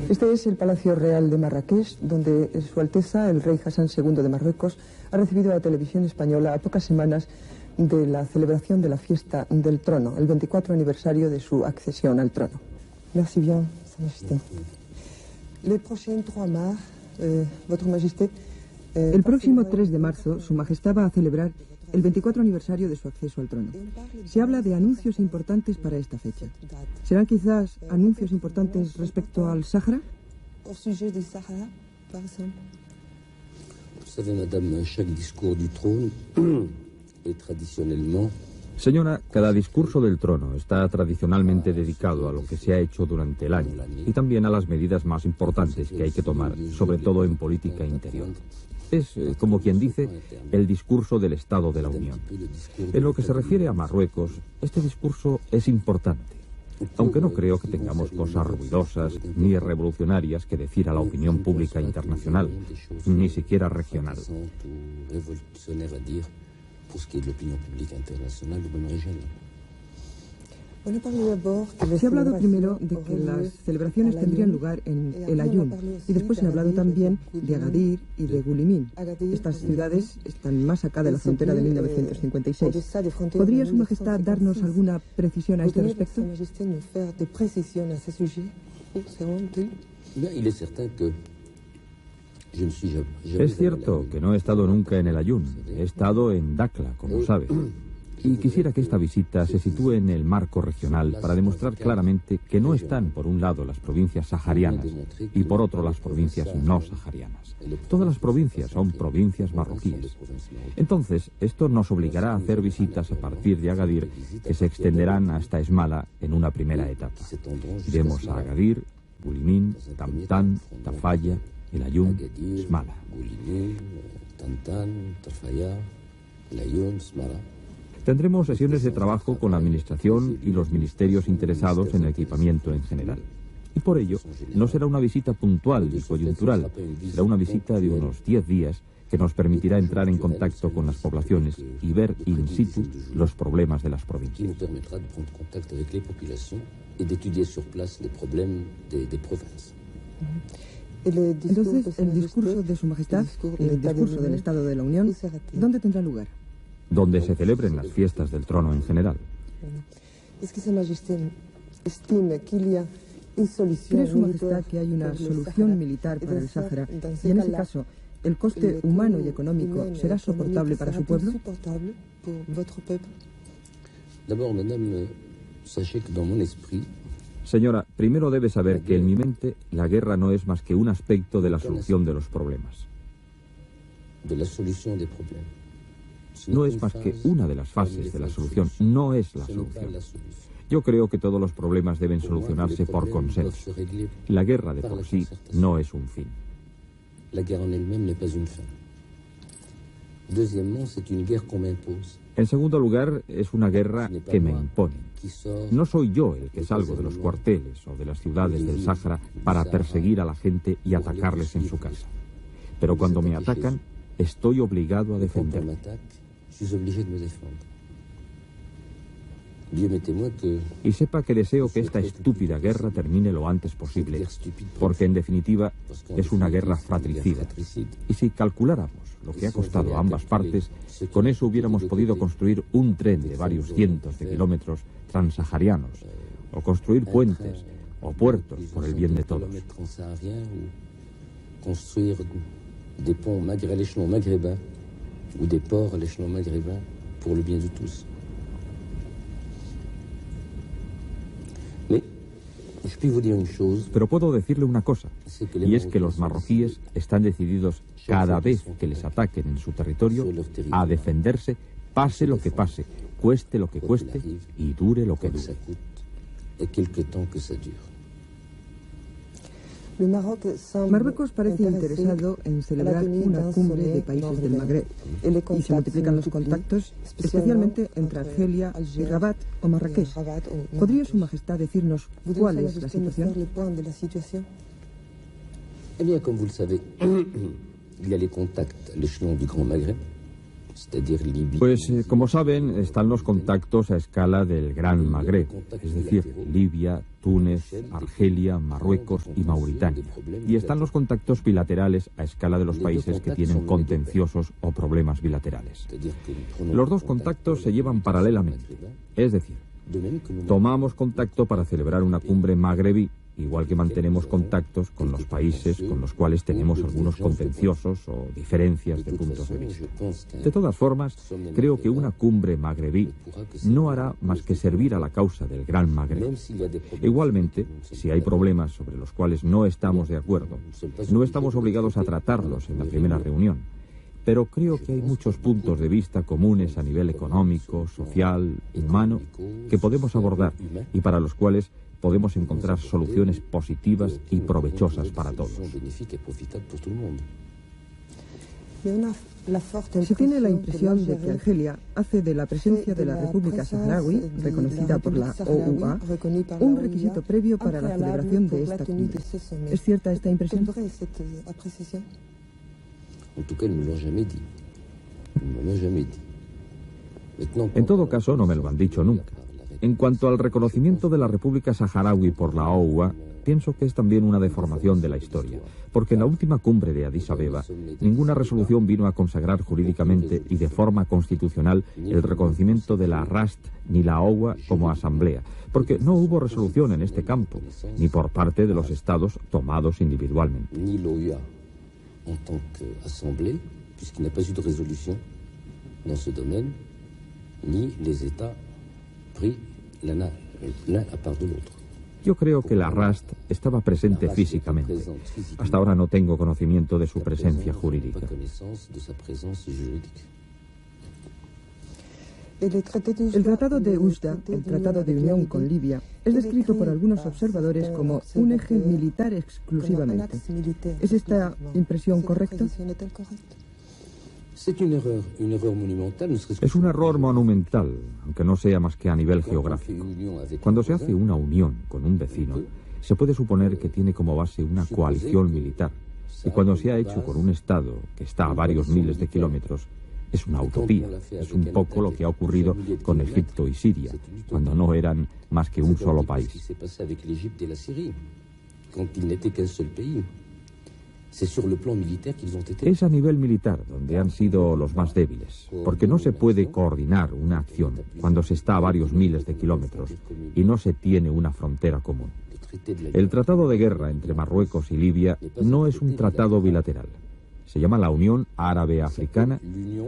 Este es el Palacio Real de Marrakech, donde Su Alteza, el rey Hassan II de Marruecos, ha recibido a la televisión española a pocas semanas de la celebración de la fiesta del trono, el 24 aniversario de su accesión al trono. Merci bien, Sa Majesté. El próximo 3 de marzo, Su Majestad va a celebrar el 24 aniversario de su acceso al trono. Se habla de anuncios importantes para esta fecha. ¿Serán quizás anuncios importantes respecto al Sáhara? Señora, cada discurso del trono está tradicionalmente dedicado a lo que se ha hecho durante el año y también a las medidas más importantes que hay que tomar, sobre todo en política interior. Es, como quien dice, el discurso del Estado de la Unión. En lo que se refiere a Marruecos, este discurso es importante, aunque no creo que tengamos cosas ruidosas ni revolucionarias que decir a la opinión pública internacional, ni siquiera regional. Se ha hablado primero de que las celebraciones tendrían lugar en El Aaiún y después se ha hablado también de Agadir y de Gulimín. Estas ciudades están más acá de la frontera de 1956. ¿Podría Su Majestad darnos alguna precisión a este respecto? Es cierto que no he estado nunca en El Aaiún, he estado en Dakhla, como sabe. Y quisiera que esta visita se sitúe en el marco regional para demostrar claramente que no están por un lado las provincias saharianas y por otro las provincias no saharianas. Todas las provincias son provincias marroquíes. Entonces, esto nos obligará a hacer visitas a partir de Agadir que se extenderán hasta Esmala en una primera etapa. Iremos a Agadir, Gulimín, Tamtán, Tafalla, El Aaiún, Esmala. Tendremos sesiones de trabajo con la Administración y los ministerios interesados en el equipamiento en general. Y por ello, no será una visita puntual y coyuntural, será una visita de unos 10 días que nos permitirá entrar en contacto con las poblaciones y ver in situ los problemas de las provincias. Entonces, el discurso de Su Majestad, el discurso del Estado de la Unión, ¿dónde tendrá lugar? Donde se celebren las fiestas del trono en general. ¿Cree Su Majestad que hay una solución militar para el Sáhara y en ese caso el coste humano y económico será soportable para su pueblo? Señora, primero debe saber que en mi mente la guerra no es más que un aspecto de la solución de los problemas. No es más que una de las fases de la solución, no es la solución. Yo creo que todos los problemas deben solucionarse por consenso. La guerra de por sí no es un fin. En segundo lugar, es una guerra que me impone. No soy yo el que salgo de los cuarteles o de las ciudades del Sáhara para perseguir a la gente y atacarles en su casa. Pero cuando me atacan, estoy obligado a defenderme. Y sepa que deseo que esta estúpida guerra termine lo antes posible, porque en definitiva es una guerra fratricida. Y si calculáramos lo que ha costado a ambas partes, con eso hubiéramos podido construir un tren de varios cientos de kilómetros transsaharianos, o construir puentes o puertos por el bien de todos. Des ponts à l'échelon maghrébin ou des ports à l'échelon maghrébin pour le bien de tous. Pero puedo decirle una cosa, y es que los marroquíes están decididos cada vez que les ataquen en su territorio a defenderse, pase lo que pase, cueste lo que cueste y dure lo que dure. Marruecos parece interesado en celebrar una cumbre de países del Magreb y se multiplican los contactos, especialmente entre Argelia y Rabat o Marrakech. ¿Podría Su Majestad decirnos cuál es la situación? Eh bien, comme vous le savez, il y a les contacts à l'échelon du Grand Maghreb, Pues, como saben, están los contactos a escala del Gran Magreb, es decir, Libia, Túnez, Argelia, Marruecos y Mauritania. Y están los contactos bilaterales a escala de los países que tienen contenciosos o problemas bilaterales. Los dos contactos se llevan paralelamente, es decir, tomamos contacto para celebrar una cumbre magrebí, igual que mantenemos contactos con los países con los cuales tenemos algunos contenciosos o diferencias de puntos de vista. De todas formas, creo que una cumbre magrebí no hará más que servir a la causa del Gran Magreb. Igualmente, si hay problemas sobre los cuales no estamos de acuerdo, no estamos obligados a tratarlos en la primera reunión. Pero creo que hay muchos puntos de vista comunes a nivel económico, social, humano, que podemos abordar y para los cuales podemos encontrar soluciones positivas y provechosas para todos. Se tiene la impresión de que Argelia hace de la presencia de la República Saharaui, reconocida por la OUA, un requisito previo para la celebración de esta cumbre. ¿Es cierta esta impresión? En todo caso, no me lo han dicho nunca. En cuanto al reconocimiento de la República Saharaui por la OUA, pienso que es también una deformación de la historia, porque en la última cumbre de Addis Abeba, ninguna resolución vino a consagrar jurídicamente y de forma constitucional el reconocimiento de la RAST ni la OUA como asamblea, porque no hubo resolución en este campo, ni por parte de los estados tomados individualmente. Ni l'OUA en tant qu'assemblée, puisqu'il n'y a pas eu de résolution dans ce domaine, ni les États pris l'un à part de l'autre. Yo creo que la RAST estaba presente físicamente. Hasta ahora no tengo conocimiento de su presencia jurídica. El Tratado de Oujda, el Tratado de Unión con Libia, es descrito por algunos observadores como un eje militar exclusivamente. ¿Es esta impresión correcta? Es un error monumental, aunque no sea más que a nivel geográfico. Cuando se hace una unión con un vecino, se puede suponer que tiene como base una coalición militar. Y cuando se ha hecho con un Estado que está a varios miles de kilómetros, es una utopía. Es un poco lo que ha ocurrido con Egipto y Siria, cuando no eran más que un solo país. Es a nivel militar donde han sido los más débiles, porque no se puede coordinar una acción cuando se está a varios miles de kilómetros y no se tiene una frontera común. El tratado de guerra entre Marruecos y Libia no es un tratado bilateral. Se llama la Unión Árabe Africana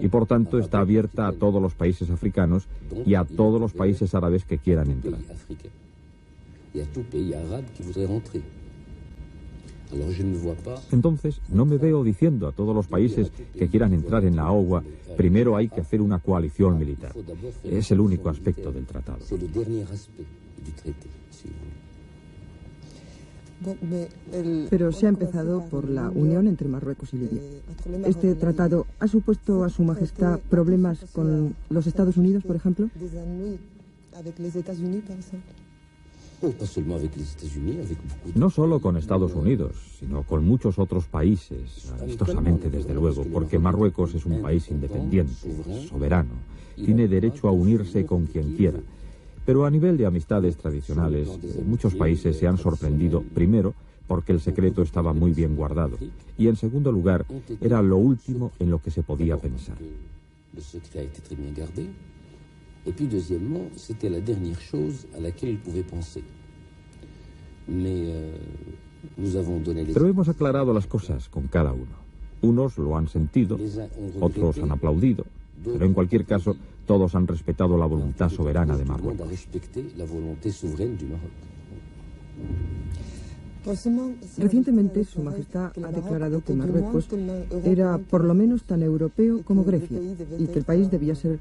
y por tanto está abierta a todos los países africanos y a todos los países árabes que quieran entrar. Entonces, no me veo diciendo a todos los países que quieran entrar en la OUA, primero hay que hacer una coalición militar. Es el único aspecto del tratado. Pero se ha empezado por la unión entre Marruecos y Libia. ¿Este tratado ha supuesto a Su Majestad problemas con los Estados Unidos, por ejemplo? No solo con Estados Unidos, sino con muchos otros países, amistosamente desde luego, porque Marruecos es un país independiente, soberano, tiene derecho a unirse con quien quiera. Pero a nivel de amistades tradicionales, muchos países se han sorprendido, primero, porque el secreto estaba muy bien guardado, y en segundo lugar, era lo último en lo que se podía pensar. Et puis deuxièmement, c'était la dernière chose à laquelle il pouvait penser. Pero hemos aclarado las cosas con cada uno. Unos lo han sentido, otros han aplaudido, pero en cualquier caso, todos han respetado la voluntad soberana de Marruecos. Recientemente, Su Majestad ha declarado que Marruecos era por lo menos tan europeo como Grecia y que el país debía ser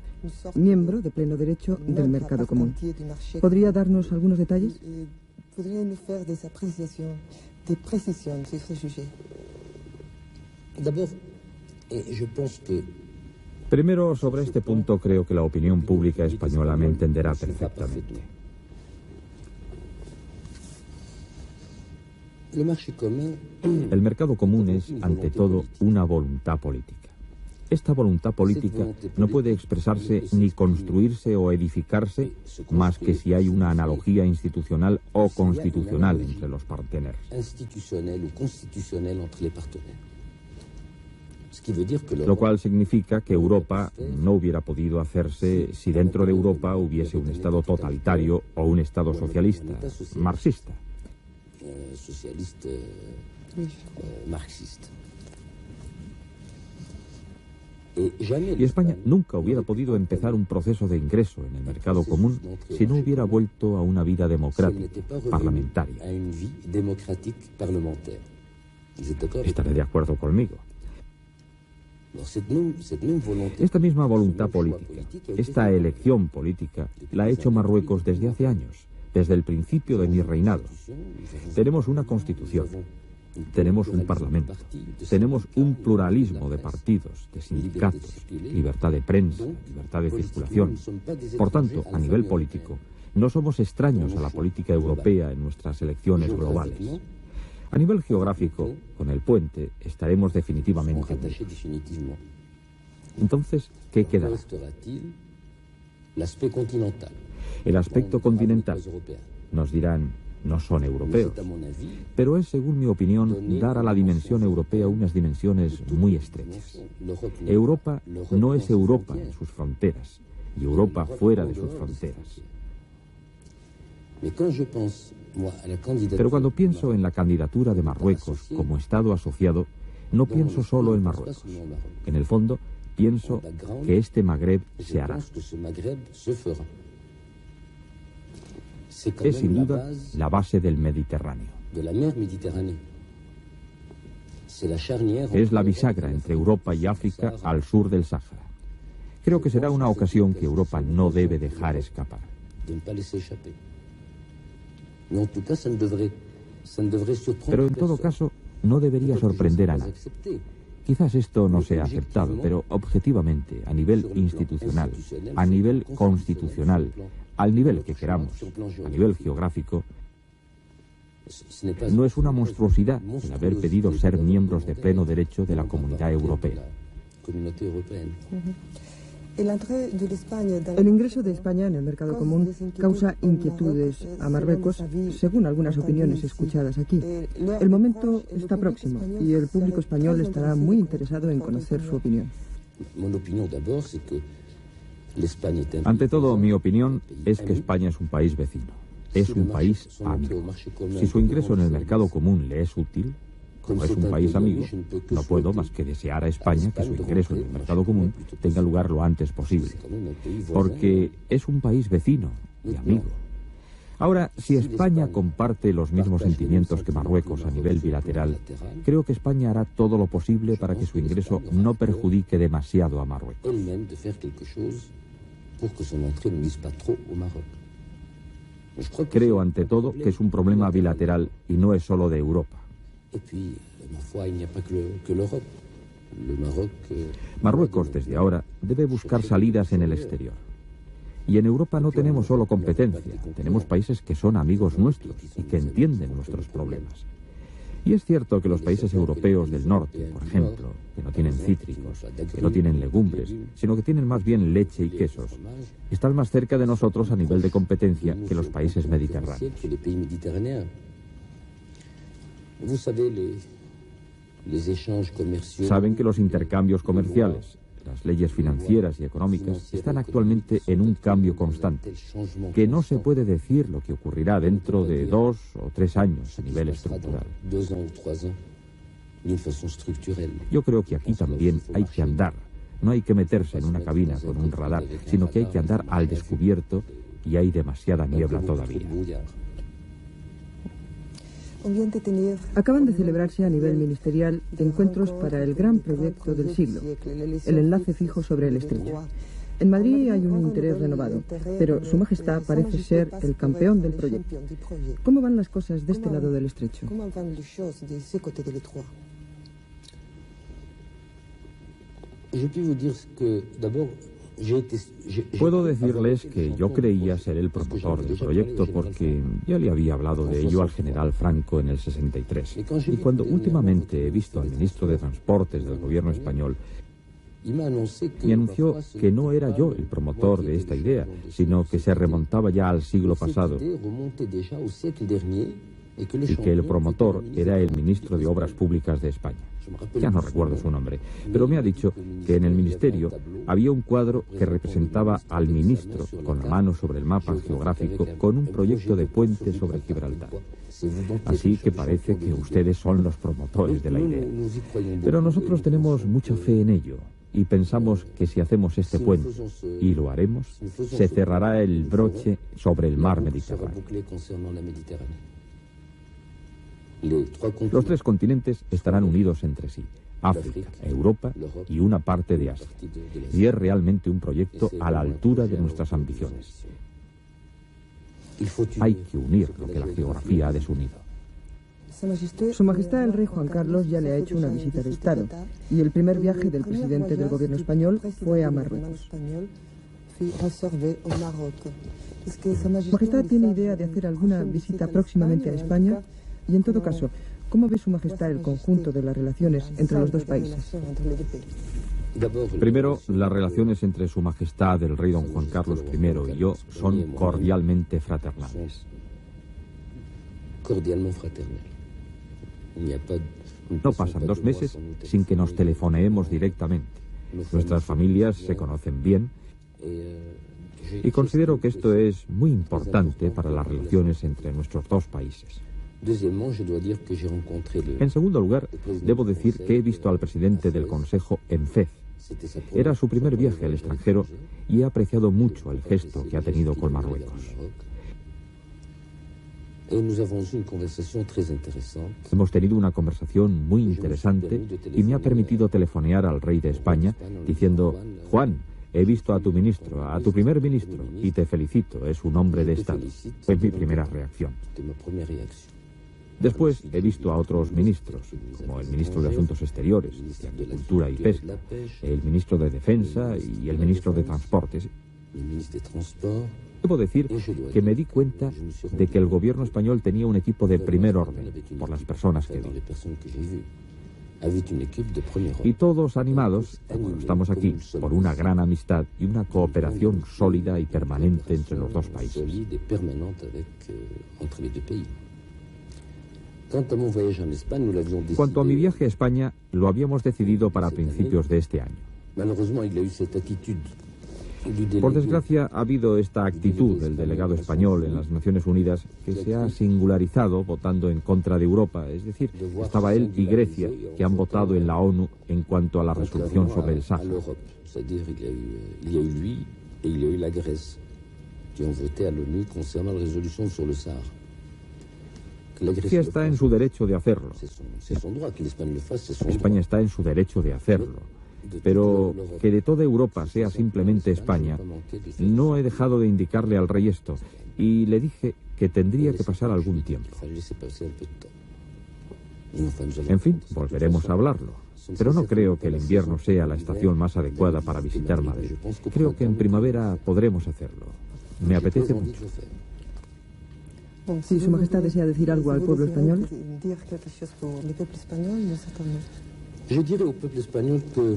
miembro de pleno derecho del mercado común. ¿Podría darnos algunos detalles? Primero, sobre este punto creo que la opinión pública española me entenderá perfectamente. El mercado común es, ante todo, una voluntad política. Esta voluntad política no puede expresarse ni construirse o edificarse más que si hay una analogía institucional o constitucional entre los partenaires. Lo cual significa que Europa no hubiera podido hacerse si dentro de Europa hubiese un Estado totalitario o un Estado socialista, marxista. Y España nunca hubiera podido empezar un proceso de ingreso en el mercado común si no hubiera vuelto a una vida democrática, parlamentaria. Estaré de acuerdo conmigo. Esta misma voluntad política, esta elección política, la ha hecho Marruecos desde hace años, desde el principio de mi reinado. Tenemos una constitución, tenemos un parlamento, tenemos un pluralismo de partidos, de sindicatos, libertad de prensa, libertad de circulación. Por tanto, a nivel político, no somos extraños a la política europea en nuestras elecciones globales. A nivel geográfico, con el puente, estaremos definitivamente unidos. Entonces, ¿qué quedará? El aspecto continental. Nos dirán, no son europeos. Pero es, según mi opinión, dar a la dimensión europea unas dimensiones muy estrechas. Europa no es Europa en sus fronteras, y Europa fuera de sus fronteras. Pero cuando pienso en la candidatura de Marruecos como Estado asociado, no pienso solo en Marruecos. En el fondo, pienso que este Magreb se hará. Es sin duda la base del Mediterráneo. Es la bisagra entre Europa y África al sur del Sáhara. Creo que será una ocasión que Europa no debe dejar escapar. Pero en todo caso, no debería sorprender a nadie. Quizás esto no sea aceptado, pero objetivamente, a nivel institucional, a nivel constitucional, al nivel que queramos, a nivel geográfico, no es una monstruosidad el haber pedido ser miembros de pleno derecho de la Comunidad Europea. El ingreso de España en el mercado común causa inquietudes a Marruecos, según algunas opiniones escuchadas aquí. El momento está próximo y el público español estará muy interesado en conocer su opinión. Ante todo, mi opinión es que España es un país vecino, es un país amigo. Si su ingreso en el mercado común le es útil, como es un país amigo, no puedo más que desear a España que su ingreso en el mercado común tenga lugar lo antes posible, porque es un país vecino y amigo. Ahora, si España comparte los mismos sentimientos que Marruecos a nivel bilateral, creo que España hará todo lo posible para que su ingreso no perjudique demasiado a Marruecos. Creo, ante todo, que es un problema bilateral y no es solo de Europa. Marruecos, desde ahora, debe buscar salidas en el exterior. Y en Europa no tenemos solo competencia, tenemos países que son amigos nuestros y que entienden nuestros problemas. Y es cierto que los países europeos del norte, por ejemplo, que no tienen cítricos, que no tienen legumbres, sino que tienen más bien leche y quesos, están más cerca de nosotros a nivel de competencia que los países mediterráneos. Saben que los intercambios comerciales, las leyes financieras y económicas están actualmente en un cambio constante, que no se puede decir lo que ocurrirá dentro de 2 o 3 años a nivel estructural. Yo creo que aquí también hay que andar, no hay que meterse en una cabina con un radar, sino que hay que andar al descubierto y hay demasiada niebla todavía. Acaban de celebrarse a nivel ministerial encuentros para el gran proyecto del siglo, el enlace fijo sobre el estrecho. En Madrid hay un interés renovado, pero Su Majestad parece ser el campeón del proyecto. ¿Cómo van las cosas de este lado del estrecho? Puedo decirles que yo creía ser el promotor del proyecto porque ya le había hablado de ello al general Franco en el 63. Y cuando últimamente he visto al ministro de Transportes del gobierno español, Me anunció que no era yo el promotor de esta idea, sino que se remontaba ya al siglo pasado y que el promotor era el ministro de Obras Públicas de España. Ya no recuerdo su nombre, pero me ha dicho que en el ministerio había un cuadro que representaba al ministro con la mano sobre el mapa geográfico con un proyecto de puente sobre Gibraltar. Así que parece que ustedes son los promotores de la idea. Pero nosotros tenemos mucha fe en ello y pensamos que si hacemos este puente, y lo haremos, se cerrará el broche sobre el mar Mediterráneo. Los tres continentes estarán unidos entre sí: África, Europa y una parte de Asia. Y es realmente un proyecto a la altura de nuestras ambiciones. Hay que unir lo que la geografía ha desunido. Su Majestad el Rey Juan Carlos ya le ha hecho una visita de Estado, y el primer viaje del presidente del gobierno español fue a Marruecos. ¿Su Majestad tiene idea de hacer alguna visita próximamente a España? Y en todo caso, ¿cómo ve Su Majestad el conjunto de las relaciones entre los dos países? Primero, las relaciones entre Su Majestad el Rey don Juan Carlos I y yo son cordialmente fraternales. No pasan 2 meses sin que nos telefoneemos directamente. Nuestras familias se conocen bien y considero que esto es muy importante para las relaciones entre nuestros dos países. En segundo lugar, debo decir que he visto al presidente del Consejo en Fez. Era su primer viaje al extranjero y he apreciado mucho el gesto que ha tenido con Marruecos. Hemos tenido una conversación muy interesante y me ha permitido telefonear al rey de España diciendo: Juan, he visto a tu ministro, a tu primer ministro, y te felicito, es un hombre de Estado. Fue mi primera reacción. Después he visto a otros ministros, como el ministro de Asuntos Exteriores, de Agricultura y Pesca, el ministro de Defensa y el ministro de Transportes. Debo decir que me di cuenta de que el gobierno español tenía un equipo de primer orden, por las personas que vi. Y todos animados, como estamos aquí, por una gran amistad y una cooperación sólida y permanente entre los dos países. Cuanto a mi viaje a España, lo habíamos decidido para principios de este año. Por desgracia, ha habido esta actitud del delegado español en las Naciones Unidas que se ha singularizado votando en contra de Europa. Es decir, estaba él y Grecia, que han votado en la ONU en cuanto a la resolución sobre el Sáhara. Grecia está en su derecho de hacerlo. España está en su derecho de hacerlo. Pero que de toda Europa sea simplemente España, no he dejado de indicarle al rey esto, y le dije que tendría que pasar algún tiempo. En fin, volveremos a hablarlo. Pero no creo que el invierno sea la estación más adecuada para visitar Madrid. Creo que en primavera podremos hacerlo. Me apetece mucho. Si Su Majestad desea decir algo al pueblo español. Je dirais au peuple espagnol que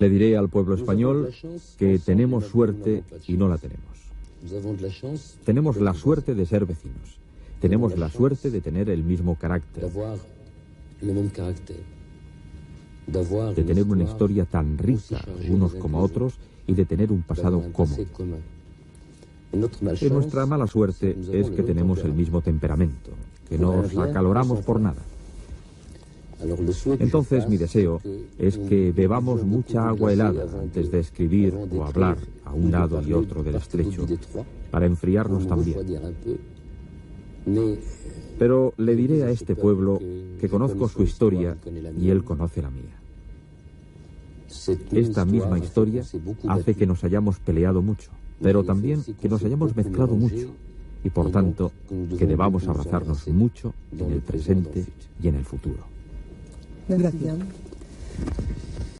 le diré al pueblo español que tenemos suerte y no la tenemos. Tenemos la suerte de ser vecinos. Tenemos la suerte de tener el mismo carácter. De tener una historia tan rica, unos como otros, y de tener un pasado común. Y nuestra mala suerte es que tenemos el mismo temperamento, que nos acaloramos por nada. Entonces mi deseo es que bebamos mucha agua helada antes de escribir o hablar a un lado y otro del estrecho, para enfriarnos también. Pero le diré a este pueblo que conozco su historia y él conoce la mía. Esta misma historia hace que nos hayamos peleado mucho, pero también que nos hayamos mezclado mucho y, por tanto, que debamos abrazarnos mucho en el presente y en el futuro. Gracias.